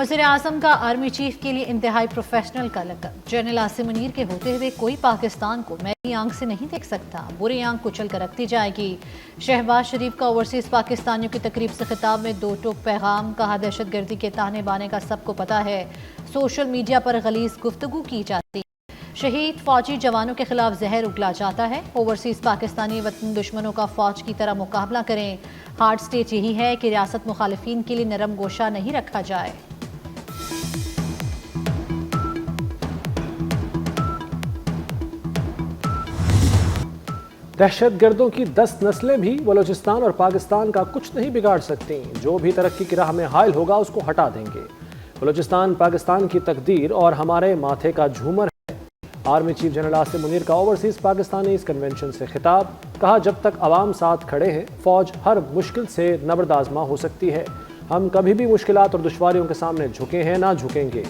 وزیر اعظم کا army chief کے لیے انتہائی پروفیشنل کا لقب۔ جنرل عاصم منیر کے ہوتے ہوئے کوئی پاکستان کو میلی آنکھ سے نہیں دیکھ سکتا، بری آنکھ کچل کر رکھتی جائے گی۔ شہباز شریف کا اوورسیز پاکستانیوں کی تقریب سے خطاب میں دو ٹوک پیغام، کہا دہشت گردی کے تانے بانے کا سب کو پتہ ہے، سوشل میڈیا پر غلیظ گفتگو کی جاتی ہے، شہید فوجی جوانوں کے خلاف زہر اگلا جاتا ہے، اوورسیز پاکستانی وطن دشمنوں کا فوج کی طرح مقابلہ کریں، ہارڈ سٹیٹ یہی ہے کہ ریاست مخالفین کے لیے نرم گوشہ نہیں رکھا جائے۔ دہشت گردوں کی 10 نسلیں بھی بلوچستان اور پاکستان کا کچھ نہیں بگاڑ سکتی، جو بھی ترقی کی راہ میں حائل ہوگا اس کو ہٹا دیں گے۔ بلوچستان پاکستان کی تقدیر اور ہمارے ماتھے کا جھومر ہے۔ Army chief general Asim Munir کا اوورسیز پاکستانی اس کنونشن سے خطاب، کہا جب تک عوام ساتھ کھڑے ہیں فوج ہر مشکل سے نبرد آزما ہو سکتی ہے، ہم کبھی بھی مشکلات اور دشواریوں کے سامنے جھکے ہیں نہ جھکیں گے۔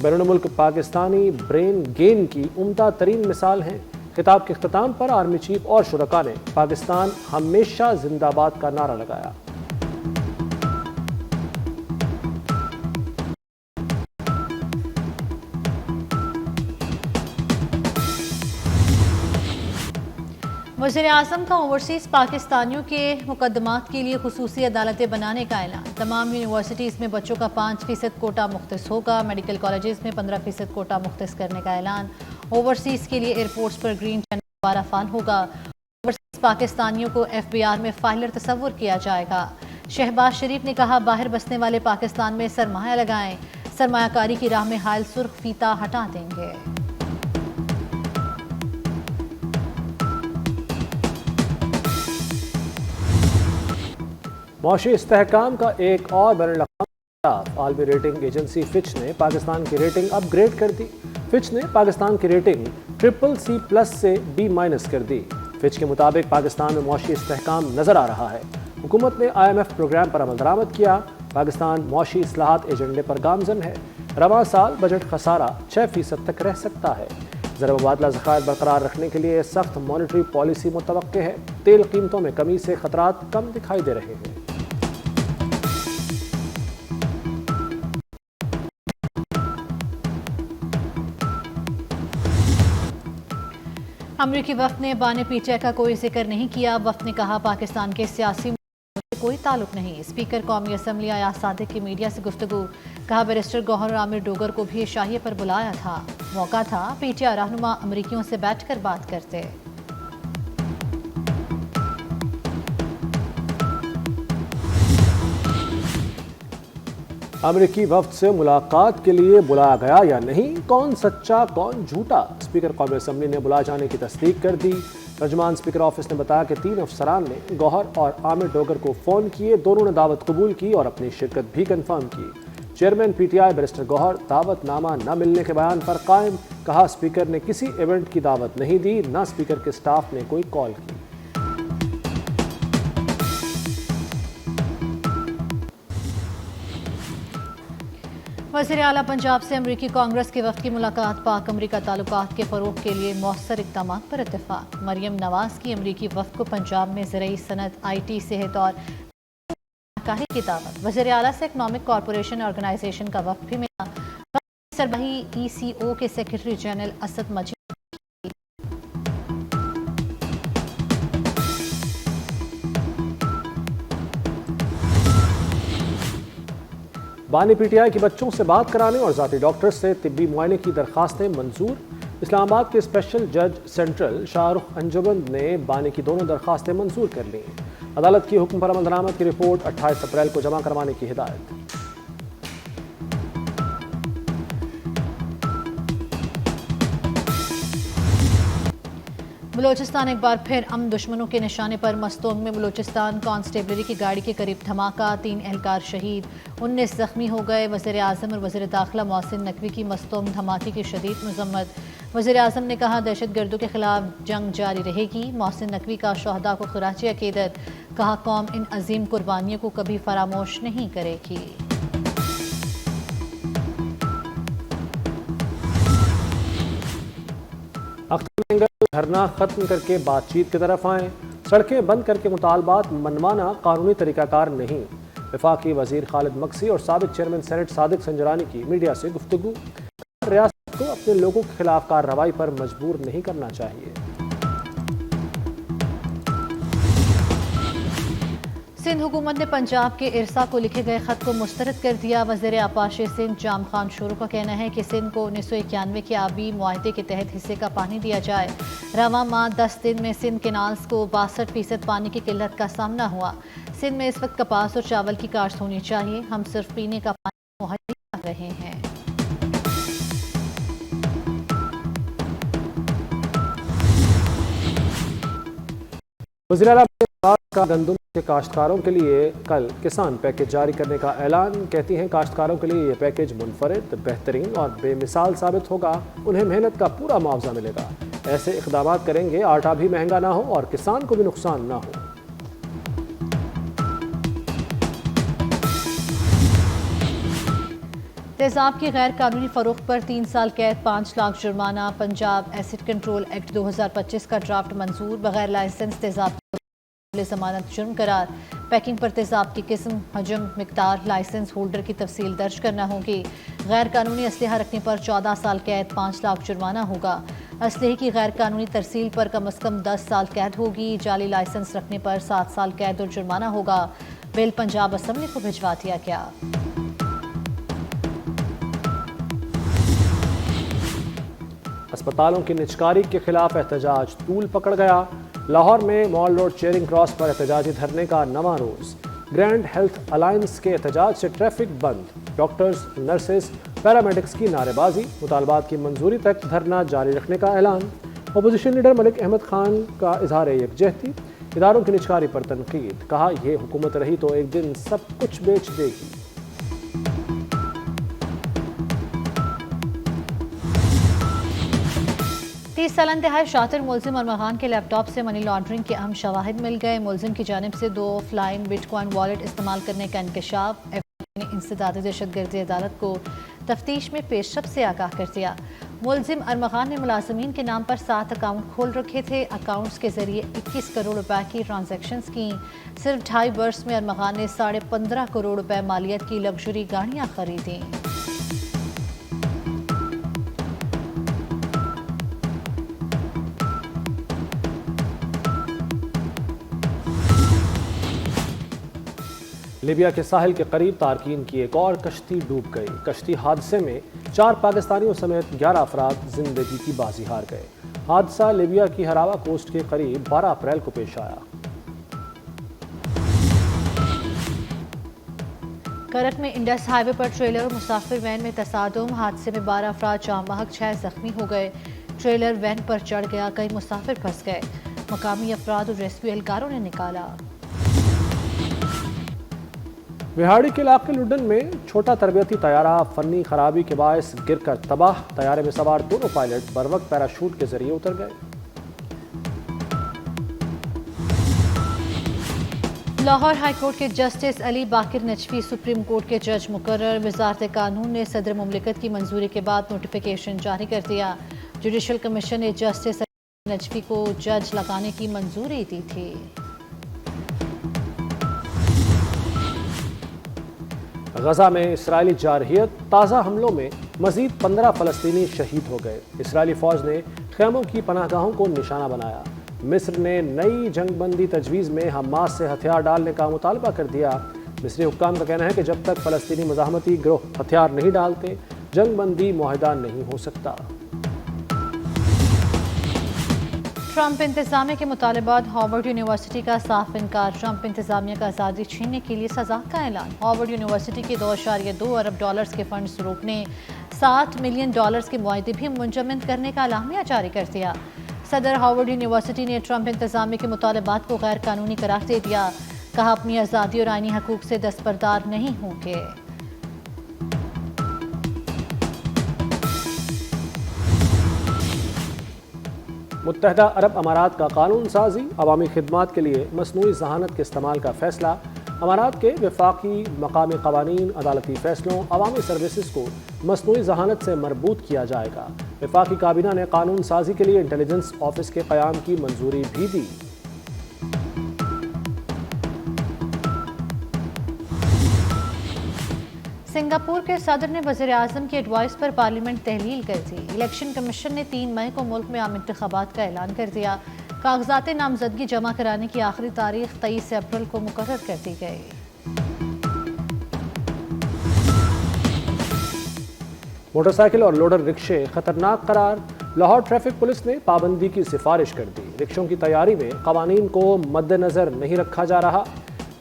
بیرون ملک پاکستانی برین گین کی عمدہ ترین مثال ہیں۔ خطاب کے اختتام پر آرمی چیف اور شرکاء نے پاکستان ہمیشہ زندہ باد کا نعرہ لگایا۔ وزیر اعظم کا اوورسیز پاکستانیوں کے مقدمات کے لیے خصوصی عدالتیں بنانے کا اعلان۔ تمام یونیورسٹیز میں بچوں کا 5% کوٹا مختص ہوگا، میڈیکل کالجز میں 15% کوٹا مختص کرنے کا اعلان۔ اوورسیز کے لیے ایئرپورٹس پر گرین چینل دوبارہ فعال ہوگا۔ اوورسیز پاکستانیوں کو FBR میں فائلر تصور کیا جائے گا۔ شہباز شریف نے کہا باہر بسنے والے پاکستان میں سرمایہ لگائیں، سرمایہ کاری کی راہ میں حائل سرخ فیتہ ہٹا دیں گے۔ معاشی استحکام کا ایک اور بین الاقوامی اختلاف، عالمی ریٹنگ ایجنسی فچ نے پاکستان کی ریٹنگ اپ گریڈ کر دی۔ فچ نے پاکستان کی ریٹنگ CCC+ سے B- کر دی۔ فچ کے مطابق پاکستان میں معاشی استحکام نظر آ رہا ہے۔ حکومت نے IMF پروگرام پر عمل درآمد کیا، پاکستان معاشی اصلاحات ایجنڈے پر گامزن ہے۔ رواں سال بجٹ خسارہ 6% تک رہ سکتا ہے۔ زر مبادلہ ذخائر برقرار رکھنے کے لیے سخت مانیٹری پالیسی متوقع ہے۔ تیل قیمتوں میں کمی سے خطرات کم دکھائی دے رہے ہیں۔ امریکی وفد نے بان PTI کا کوئی ذکر نہیں کیا۔ وفد نے کہا پاکستان کے سیاسی سے کوئی تعلق نہیں۔ اسپیکر قومی اسمبلی ایاز صادق کی میڈیا سے گفتگو، کہا بیرسٹر گوہر اور عامر ڈوگر کو بھی شاہیے پر بلایا تھا، موقع تھا PTI رہنما امریکیوں سے بیٹھ کر بات کرتے۔ امریکی وفد سے ملاقات کے لیے بلایا گیا یا نہیں، کون سچا کون جھوٹا؟ اسپیکر قومی اسمبلی نے بلائے جانے کی تصدیق کر دی۔ ترجمان اسپیکر آفس نے بتایا کہ 3 افسران نے گوہر اور عامر ڈوگر کو فون کیے، دونوں نے دعوت قبول کی اور اپنی شرکت بھی کنفرم کی۔ چیئرمین PTI بیرسٹر گوہر دعوت نامہ نہ ملنے کے بیان پر قائم، کہا اسپیکر نے کسی ایونٹ کی دعوت نہیں دی، نہ اسپیکر کے سٹاف نے کوئی کال کی۔ وزیر اعلیٰ پنجاب سے امریکی کانگریس کے وفد کی ملاقات، پاک امریکہ تعلقات کے فروغ کے لیے مؤثر اقدامات پر اتفاق۔ مریم نواز کی امریکی وفد کو پنجاب میں زرعی صنعت، IT، صحت اور کاری کی دعوت۔ وزیر اعلیٰ سے اکنامک کارپوریشن آرگنائزیشن کا وفد بھی ملا۔ سربراہی ECO کے سیکرٹری جنرل اسد مجید بانی PTI کے بچوں سے بات کرانے اور ذاتی ڈاکٹر سے طبی معائنے کی درخواستیں منظور۔ اسلام آباد کے اسپیشل جج سینٹرل شاہ رخ انجمن نے بانی کی دونوں درخواستیں منظور کر لیں۔ عدالت کی حکم پر عمل درآمد کی رپورٹ 28 اپریل کو جمع کروانے کی ہدایت۔ بلوچستان ایک بار پھر امن دشمنوں کے نشانے پر، مستونگ میں بلوچستان کانسٹیبلری کی گاڑی کے قریب دھماکہ، 3 اہلکار شہید، 19 زخمی ہو گئے۔ وزیر اعظم اور وزیر داخلہ محسن نقوی کی مستونگ دھماکے کی شدید مذمت۔ وزیر اعظم نے کہا دہشت گردوں کے خلاف جنگ جاری رہے گی۔ محسن نقوی کا شہداء کو خراج عقیدت، کہا قوم ان عظیم قربانیوں کو کبھی فراموش نہیں کرے گی۔ دھرنا ختم کر کے بات چیت کی طرف آئیں، سڑکیں بند کر کے مطالبات منوانا قانونی طریقہ کار نہیں۔ वफाकी वजीर खालिद मक्सी और साबिक चेयरमैन सेनेट सादिक संजरानी की मीडिया से गुफ्तगू। रियासत को अपने लोगों के खिलाफ कार्रवाई पर मजबूर नहीं करना चाहिए। सिंध हुकूमत ने पंजाब के इरसा को लिखे गए खत को मुस्तरद कर दिया। वज़ीर आपाशी सिंध जाम खान शोरू का कहना है कि सिंध को 1991 के आबी मुआहदे के तहत हिस्से का पानी दिया जाए। रवां माह 10 दिन में सिंध केनाल्स को 62% पानी की किल्लत का सामना हुआ। सिंध में इस वक्त कपास और चावल की काश्त होनी चाहिए। हम सिर्फ पीने का पानी मुहैया कर रहे हैं। वज़ीर आला का गंदम के काश्तकारों के लिए कल किसान पैकेज जारी करने का ऐलान। कहती हैं काश्तकारों के लिए ये पैकेज मुनफरिद, बेहतरीन और बेमिसाल साबित होगा। उन्हें मेहनत का पूरा मुआवजा मिलेगा। ऐसे इक़दाम करेंगे आटा भी महंगा ना हो और किसान को भी नुकसान ना हो। तेज़ाब की गैर कानूनी फरोख्त पर 3 साल कैद, 5 लाख जुर्माना। पंजाब एसिड कंट्रोल एक्ट 2025 का ड्राफ्ट मंजूर। बगैर लाइसेंस तेज़ाब जमानत जुर्म करार। पैकिंग पर तेज़ाब की किस्म, हजम, मिकदार, लाइसेंस होल्डर की तफसील दर्ज करना होगी। गैर कानूनी असलहा रखने पर 14 साल कैद, 5 लाख जुर्माना होगा। असलहे की गैर कानूनी तरसील पर कम अज़ कम 10 साल कैद होगी। जाली लाइसेंस रखने पर 7 साल कैद और जुर्माना होगा। बिल पंजाब असम्बली को भिजवा दिया गया। अस्पतालों की निजकारी के खिलाफ एहतजाज तूल पकड़ गया। लाहौर में मॉल रोड चेयरिंग क्रॉस पर एहतजाजी धरने का नवा रोज। ग्रैंड हेल्थ अलायंस के एहतजाज से ट्रैफिक बंद। डॉक्टर्स, नर्सेज, पैरामेडिक्स की नारेबाजी। मुतालबात की मंजूरी तक धरना जारी रखने का ऐलान। अपोजिशन लीडर मलिक अहमद खान का इजहार यकजहती। इदारों की निजकारी पर तनकीद। कहा यह हुकूमत रही तो एक दिन सब कुछ बेच देगी। 30 साल इंतहाई शातिर मुलजिम अरमान खान के लैपटॉप से मनी लॉन्ड्रिंग के अहम शवाहिद मिल गए। मुलजिम की जानिब से 2 ऑफलाइन बिटकॉइन वॉलेट इस्तेमाल करने का इंकशाफ। FBI ने इंसदाद दहशतगर्दी अदालत को तफ्तीश में पेशरफ से आगाह कर दिया। मुलजिम अरमान खान ने मुलाजमीन के नाम पर 7 अकाउंट खोल रखे थे। अकाउंट्स के जरिए 21 करोड़ रुपए की ट्रांजैक्शंस की। सिर्फ 2.5 वर्ष में अरमान खान ने 15.5 करोड़ रुपए मालियत की लग्जरी गाड़ियाँ खरीदी। लीबिया के साहिल के करीब तारकीन की एक और कश्ती डूब गई। कश्ती हादसे में 4 पाकिस्तानियों समेत 11 अफराद जिंदगी की बाजी हार गए। हादसा लीबिया की हरावा कोस्ट के करीब 12 अप्रैल को पेश आया। करक में इंडस हाईवे पर ट्रेलर और मुसाफिर वैन में तसादुम। हादसे में 12 अफराद जाम बहक, 6 जख्मी हो गए। ट्रेलर वैन पर चढ़ गया, कई मुसाफिर फंस गए। मकामी अफराद और रेस्क्यू एहलकारों ने निकाला। बिहाड़ी के इलाके लुडन में छोटा तरबियती तैयारा फनी खराबी के बायस गिरकर तबाह। तैयारे में सवार दोनों पायलट बरवक्त पैराशूट के जरिए उतर गए। लाहौर हाई कोर्ट के जस्टिस अली बाकिर नजफी सुप्रीम कोर्ट के जज मुकर्रर। वजारत कानून ने सदर मुमलिकत की मंजूरी के बाद नोटिफिकेशन जारी कर दिया। जुडिशल कमीशन ने जस्टिस अली नजफी को जज लगाने की मंजूरी दी थी। गजा में इसराइली जारहियत। ताज़ा हमलों में मजीद 15 फ़लस्तीनी शहीद हो गए। इसराइली फ़ौज ने ख़ैमों की पनाहगाहों को निशाना बनाया। मिस्र ने नई जंगबंदी तजवीज़ में हमास से हथियार डालने का मुतालबा कर दिया। मिस्री हुक्काम का कहना है कि जब तक फ़लस्तीनी मज़ाहमती गिरोह हथियार नहीं डालते जंगबंदी मुआहदा नहीं हो सकता। ट्रंप इंतजामिया के मुतालबात। हार्वर्ड यूनिवर्सिटी का साफ इनकार। ट्रंप इंतजामिया का आज़ादी छीनने के लिए सजा का ऐलान। हार्वर्ड यूनिवर्सिटी के $2.2 अरब के फंड्स रोकने, $7 मिलियन के मुआहदे भी मुंजमद करने का एलामिया जारी कर दिया। सदर हार्वर्ड यूनिवर्सिटी ने ट्रंप इंतजामिया के मुतालबात को गैर कानूनी करार दे दिया। कहा अपनी आज़ादी और आईनी हकूक से दस्तबरदार नहीं होंगे। मुत्तहदा अरब अमारात का कानून साजी। अवामी खिदमात के लिए मसनूई जहानत के इस्तेमाल का फैसला। अमारात के वफाकी मकामी कवानीन, अदालती फैसलों, अवामी सर्विसेज को मसनूई जहानत से मरबूत किया जाएगा। वफाकी काबीना ने कानून साजी के लिए इंटेलिजेंस ऑफिस के क़याम की मंजूरी भी दी। सिंगापुर के सदर ने वज़ीर आज़म की एडवाइस पर पार्लियामेंट तहलील कर दी। इलेक्शन कमीशन ने 3 मई को मुल्क में आम इंतखाबात का ऐलान कर दिया। कागजात नामजदगी जमा कराने की आखिरी तारीख 23 अप्रैल को मुकर्रर कर दी गई। मोटरसाइकिल और लोडर रिक्शे खतरनाक करार, लाहौर ट्रैफिक पुलिस ने पाबंदी की सिफारिश कर दी। रिक्शों की तैयारी में कवानीन को मद्देनजर नहीं रखा जा रहा।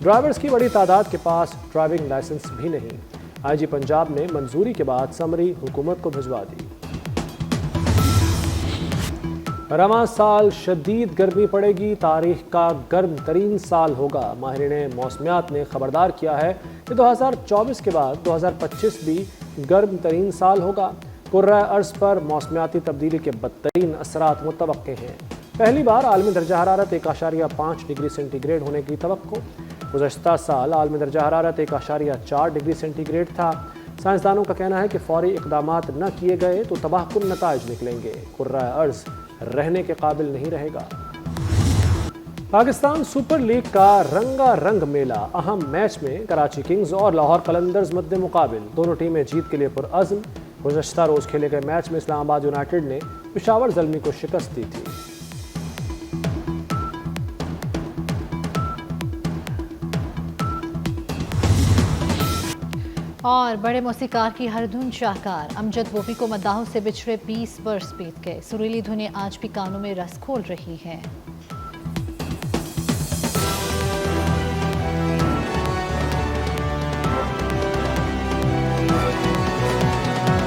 ड्राइवर्स की बड़ी तादाद के पास ड्राइविंग लाइसेंस भी नहीं। आईजी पंजाब ने मंजूरी के बाद समरी हुकूमत को भिजवा दी। रवां साल शदीद गर्मी पड़ेगी, तारीख का गर्म तरीन साल होगा। माहिरीन मौसमियात ने खबरदार किया है कि 2024 के बाद 2025 भी गर्म तरीन साल होगा। कुर्रा अर्ज़ पर मौसमियाती तब्दीली के बदतरीन असरात मुतवक्के हैं। पहली बार आलमी दर्जा हरारत 1.5 डिग्री सेंटीग्रेड होने की तवक्को। गुज़श्ता साल आलमी दर्जा हरारत 1.4 डिग्री सेंटीग्रेड था। साइंसदानों का कहना है कि फौरी इक़दामात न किए गए तो तबाहकुन नताइज निकलेंगे। कुर्रा अर्ज़ रहने के काबिल नहीं रहेगा। पाकिस्तान सुपर लीग का रंगा रंग मेला, अहम मैच में कराची किंग्स और लाहौर कलंदर्स मद्दे मुकाबिल। दोनों टीमें जीत के लिए पुरअज़्म। गुज़श्ता रोज़ खेले गए मैच में इस्लामाबाद यूनाइटेड ने पेशावर ज़ल्मी को शिकस्त दी थी। और बड़े मौसीकार की हर धुन शाहकार, अमजद बोवी को मद्दाहों से बिछड़े 20 बरस बीत गए। सुरीली धुनें आज भी कानों में रस खोल रही हैं।